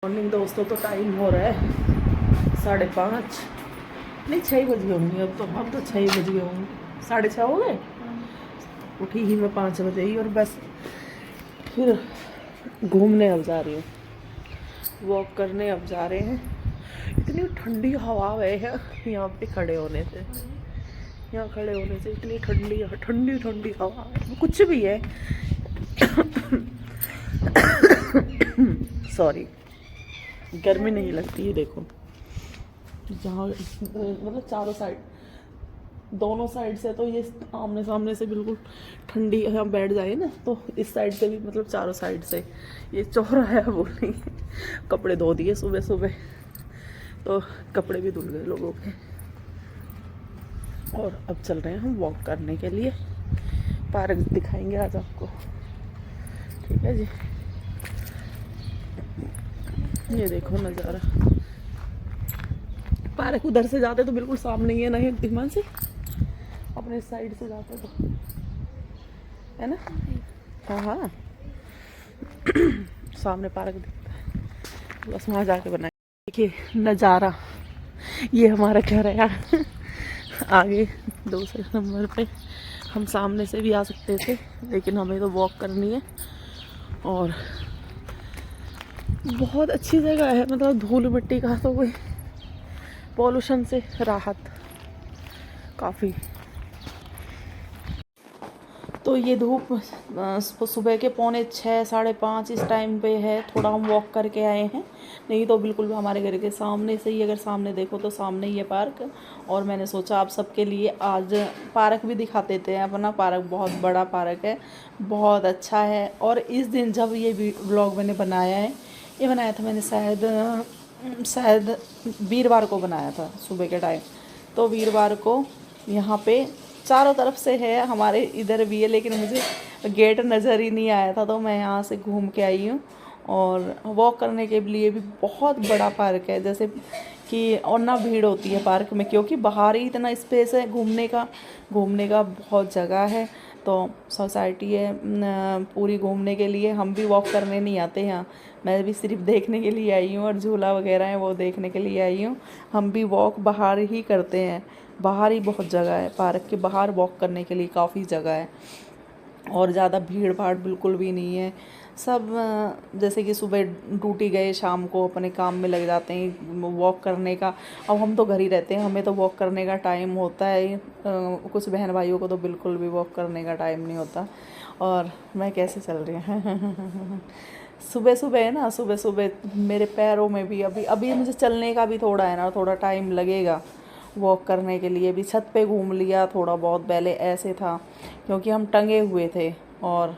Morning दोस्तों, तो time हो रहा है 5:30, नहीं 6 बज गए होंगे। अब तो 6 बज गए होंगे, 6:30 हो गए। उठी ही मैं 5 बजे ही, और बस फिर घूमने अब जा रही हूँ, वॉक करने अब जा रहे हैं। इतनी ठंडी हवा है यहाँ पे खड़े होने से, यहाँ खड़े होने से इतनी ठंडी ठंडी ठंडी हवा है, कुछ भी है। सॉरी, गर्मी नहीं लगती है। देखो जहाँ मतलब चारों साइड, दोनों साइड से, तो ये आमने सामने से बिल्कुल ठंडी, यहाँ बैठ जाए ना तो इस साइड से भी, मतलब चारों साइड से ये चौराहा है बोलेंगे। कपड़े धो दिए सुबह सुबह, तो कपड़े भी धुल गए लोगों के। और अब चल रहे हैं हम वॉक करने के लिए। पार्क दिखाएंगे आज आपको, ठीक है जी। ये देखो नज़ारा, पार्क उधर से जाते तो बिल्कुल सामने ही है ना, ये दिमान से अपने साइड से जाते तो है ना। हाँ हाँ, सामने पार्क दिखता है, बस वहाँ जाके बनाए। देखिए नज़ारा, ये हमारा घर है यार। आगे दूसरे नंबर पे हम सामने से भी आ सकते थे, लेकिन हमें तो वॉक करनी है। और बहुत अच्छी जगह है, मतलब धूल मिट्टी का तो कोई, पॉल्यूशन से राहत काफ़ी। तो ये धूप सुबह के 5:45 5:30 इस टाइम पे है। थोड़ा हम वॉक करके आए हैं, नहीं तो बिल्कुल भी हमारे घर के सामने से ही, अगर सामने देखो तो सामने ही है पार्क। और मैंने सोचा आप सबके लिए आज पार्क भी दिखा देते हैं। अपना पार्क बहुत बड़ा पार्क है, बहुत अच्छा है। और इस दिन जब ये व्लॉग मैंने बनाया है, ये बनाया था मैंने शायद वीरवार को बनाया था सुबह के टाइम। तो वीरवार को यहाँ पे चारों तरफ से है, हमारे इधर भी है, लेकिन मुझे गेट नज़र ही नहीं आया था, तो मैं यहाँ से घूम के आई हूँ। और वॉक करने के लिए भी बहुत बड़ा पार्क है, जैसे कि, और ना भीड़ होती है पार्क में, क्योंकि बाहर ही इतना स्पेस है घूमने का बहुत जगह है। तो सोसाइटी है पूरी घूमने के लिए। हम भी वॉक करने नहीं आते हैं, मैं भी सिर्फ देखने के लिए आई हूँ, और झूला वगैरह है वो देखने के लिए आई हूँ। हम भी वॉक बाहर ही करते हैं, बाहर ही बहुत जगह है, पार्क के बाहर वॉक करने के लिए काफ़ी जगह है। और ज़्यादा भीड़ भाड़ बिल्कुल भी नहीं है। सब जैसे कि सुबह ड्यूटी गए, शाम को अपने काम में लग जाते हैं वॉक करने का। अब हम तो घर ही रहते हैं, हमें तो वॉक करने का टाइम होता है। कुछ बहन भाइयों को तो बिल्कुल भी वॉक करने का टाइम नहीं होता। और मैं कैसे चल रही हूँ सुबह सुबह है ना, सुबह सुबह मेरे पैरों में भी अभी मुझे चलने का भी थोड़ा है ना, थोड़ा टाइम लगेगा वॉक करने के लिए भी। छत पे घूम लिया थोड़ा बहुत, पहले ऐसे था क्योंकि हम टंगे हुए थे, और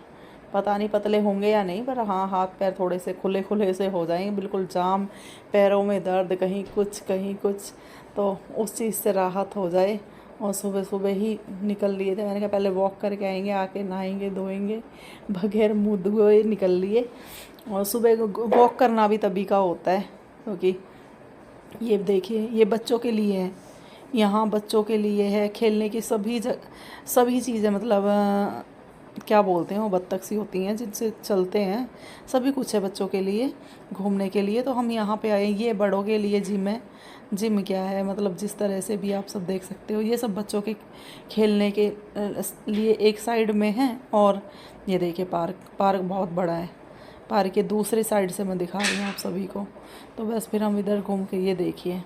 पता नहीं पतले होंगे या नहीं, पर हाँ हाथ पैर थोड़े से खुले खुले से हो जाएंगे, बिल्कुल जाम, पैरों में दर्द, कहीं कुछ, तो उस चीज़ से राहत हो जाए। और सुबह सुबह ही निकल लिए थे, मैंने कहा पहले वॉक करके आएंगे, आके नहाएंगे धोएंगे, बगैर मुँह धोए निकल लिए। और सुबह वॉक करना भी तभी का होता है, क्योंकि ये देखिए ये बच्चों के लिए है, यहाँ बच्चों के लिए है खेलने की सभी चीज़ें, मतलब क्या बोलते हैं वो, बत्तख सी होती हैं जिनसे चलते हैं, सभी कुछ है बच्चों के लिए घूमने के लिए। तो हम यहाँ पे आए, ये बड़ों के लिए जिम है। जिम क्या है, मतलब जिस तरह से भी आप सब देख सकते हो, ये सब बच्चों के खेलने के लिए एक साइड में है। और ये देखिए पार्क बहुत बड़ा है। पार्क के दूसरे साइड से मैं दिखा रही हूँ आप सभी को। तो बस फिर हम इधर घूम के, ये देखिए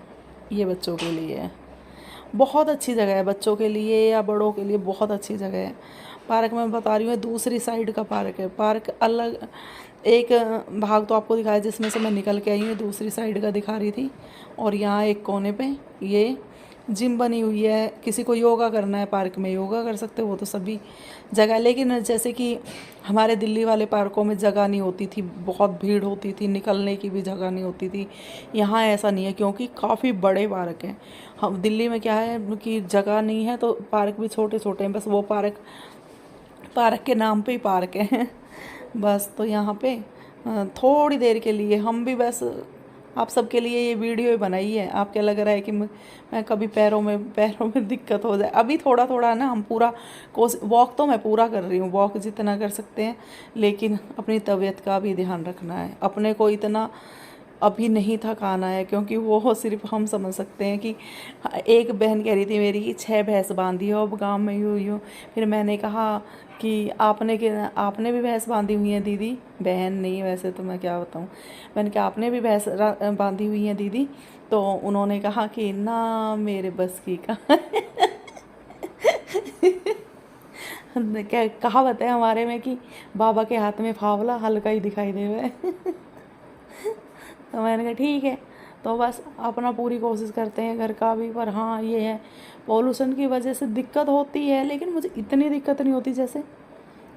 ये बच्चों के लिए है, बहुत अच्छी जगह है बच्चों के लिए या बड़ों के लिए, बहुत अच्छी जगह है। पार्क में बता रही हूँ, दूसरी साइड का पार्क है। पार्क अलग, एक भाग तो आपको दिखाया जिसमें से मैं निकल के आई हूँ, दूसरी साइड का दिखा रही थी। और यहाँ एक कोने पे ये जिम बनी हुई है, किसी को योगा करना है पार्क में योगा कर सकते हो, वो तो सभी जगह। लेकिन जैसे कि हमारे दिल्ली वाले पार्कों में जगह नहीं होती थी, बहुत भीड़ होती थी, निकलने की भी जगह नहीं होती थी। यहाँ ऐसा नहीं है, क्योंकि काफ़ी बड़े पार्क हैं। हम दिल्ली में क्या है कि जगह नहीं है, तो पार्क भी छोटे छोटे हैं, बस वो पार्क के नाम पे ही पार्क है बस। तो यहाँ पे थोड़ी देर के लिए हम भी, बस आप सबके लिए ये वीडियो ही बनाई है। आप क्या लग रहा है कि मैं कभी पैरों में दिक्कत हो जाए। अभी थोड़ा थोड़ा ना, हम पूरा वॉक तो मैं पूरा कर रही हूँ, वॉक जितना कर सकते हैं, लेकिन अपनी तबीयत का भी ध्यान रखना है। अपने को इतना अभी नहीं था खाना है, क्योंकि वो सिर्फ हम समझ सकते हैं कि एक बहन कह रही थी मेरी कि 6 भैंस बांधी हो अब गांव में यूँ यूँ। फिर मैंने कहा कि आपने भी भैंस बांधी हुई है दीदी। बहन नहीं, वैसे तो मैं क्या बताऊँ। मैंने कहा आपने भी भैंस बांधी हुई है दीदी। तो उन्होंने कहा कि ना मेरे बस की कहाँ क्या कहावत है हमारे में कि बाबा के हाथ में फावला हल्का ही दिखाई देवे। तो मैंने कहा ठीक है। तो बस अपना पूरी कोशिश करते हैं घर का भी। पर हाँ ये है, पॉल्यूशन की वजह से दिक्कत होती है, लेकिन मुझे इतनी दिक्कत नहीं होती जैसे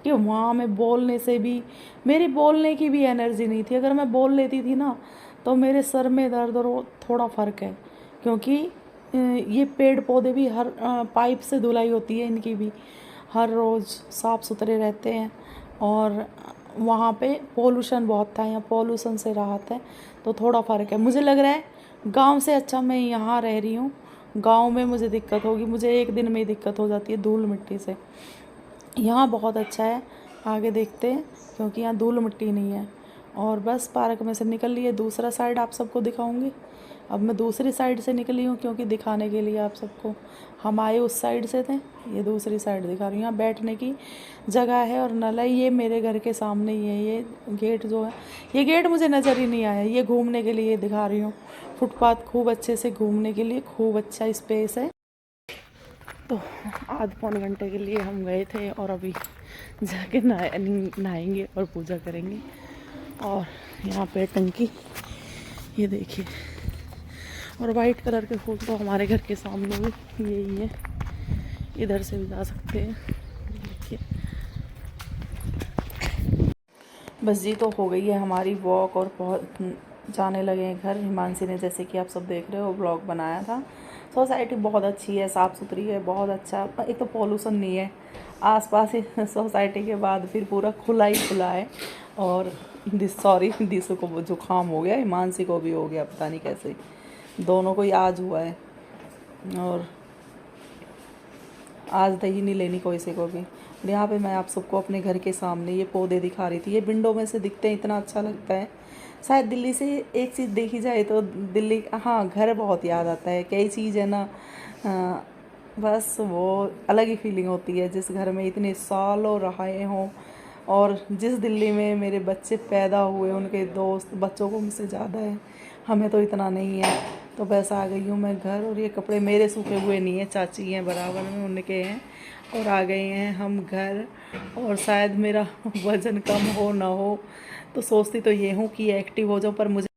कि वहाँ में बोलने से भी, मेरी बोलने की भी एनर्जी नहीं थी। अगर मैं बोल लेती थी ना तो मेरे सर में दर्द और थोड़ा फ़र्क है, क्योंकि ये पेड़ पौधे भी हर पाइप से धुलाई होती है इनकी भी, हर रोज़ साफ़ सुथरे रहते हैं। और वहाँ पे पोल्यूशन बहुत था, यहाँ पोल्यूशन से राहत है तो थोड़ा फ़र्क है। मुझे लग रहा है गांव से अच्छा मैं यहाँ रह रही हूँ। गांव में मुझे दिक्कत होगी, मुझे एक दिन में ही दिक्कत हो जाती है धूल मिट्टी से। यहाँ बहुत अच्छा है, आगे देखते हैं, क्योंकि यहाँ धूल मिट्टी नहीं है। और बस पार्क में से निकल लिए, दूसरा साइड आप सबको दिखाऊंगी। अब मैं दूसरी साइड से निकली हूँ क्योंकि दिखाने के लिए आप सबको। हम आए उस साइड से थे, ये दूसरी साइड दिखा रही हूँ। यहाँ बैठने की जगह है और नल है, ये मेरे घर के सामने ही है। ये गेट जो है, ये गेट मुझे नज़र ही नहीं आया, ये घूमने के लिए दिखा रही हूँ। फुटपाथ खूब अच्छे से घूमने के लिए खूब अच्छा स्पेस है। तो आध पौन घंटे के लिए हम गए थे और अभी जाके नहाएंगे और पूजा करेंगे। और यहाँ पे टंकी ये देखिए, और वाइट कलर के फूल तो हमारे घर के सामने भी यही है, इधर से भी जा सकते हैं। देखिए बस जी, तो हो गई है हमारी वॉक और जाने लगे हैं घर। हिमांशी ने, जैसे कि आप सब देख रहे हो, ब्लॉग बनाया था। सोसाइटी बहुत अच्छी है, साफ़ सुथरी है, बहुत अच्छा। एक तो पॉल्यूशन नहीं है आसपास ही सोसाइटी के बाद, फिर पूरा खुला ही खुला है। और दिसू को जुकाम हो गया, हिमांशी को भी हो गया, पता नहीं कैसे, दोनों को ही आज हुआ है। और आज दही नहीं लेनी कोई से को भी। यहाँ पे मैं आप सबको अपने घर के सामने ये पौधे दिखा रही थी। ये विंडो में से दिखते हैं, इतना अच्छा लगता है। शायद दिल्ली से एक चीज़ देखी जाए तो दिल्ली, हाँ, घर बहुत याद आता है। कई चीज़ है ना, बस वो अलग ही फीलिंग होती है जिस घर में इतने सालों रहे हों। और जिस दिल्ली में मेरे बच्चे पैदा हुए, उनके दोस्त बच्चों को मुझसे ज़्यादा है, हमें तो इतना नहीं है। तो बस आ गई हूँ मैं घर। और ये कपड़े मेरे सूखे हुए नहीं हैं, चाची हैं बराबर में, उनके हैं। और आ गए हैं हम घर। और शायद मेरा वज़न कम हो ना हो, तो सोचती तो ये हूँ कि एक्टिव हो जाऊँ, पर मुझे